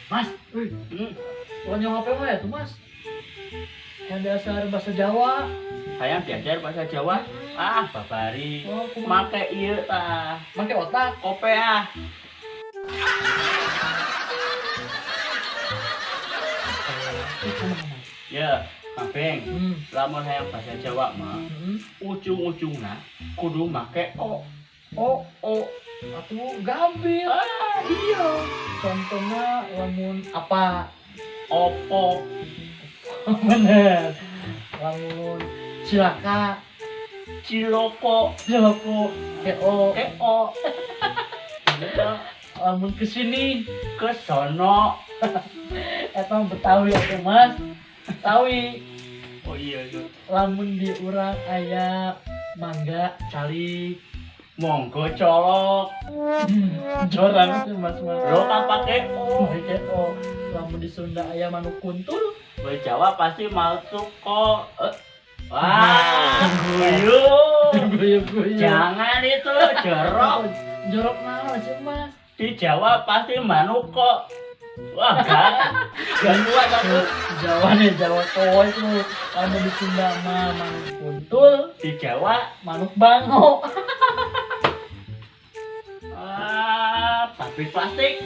Mas, lonjong apa mah ya tuh mas? Yang dasar bahasa Jawa. Hayang diajar bahasa Jawa. Babari. Oh, kumaha? Make ieu tah. Make otak. Kope ah. Ya, Kabeng. Lamun hayang bahasa Jawa mah, ujung-ujungna kudu make o. Atuh gampil. Iya. Contohnya lamun apa? Opo. Bener. Lamun cilaka, Ciloko. ciloko, keo. Lamun kesini, Kesono. eta Betawi atuh mas. Betawi. Oh iya itu. Lamun di urang aya mangga, calik. Monggo colok. Jorang tuh mas. Lo kan pakai o. Keo. Lamun di Sunda aya manuk kuntul. Di Jawa pasti masuk kok. Wah, guyu. Guyub-guyub. Jangan itu jorok. Jorok naon sih mas? Di Jawa pasti manuk kok. Wah, gak kuat aku. Jawa nih, Jawa kowe itu. Lamun di Sunda mah manuk kuntul, Di Jawa, manuk bango. pabrik plastik.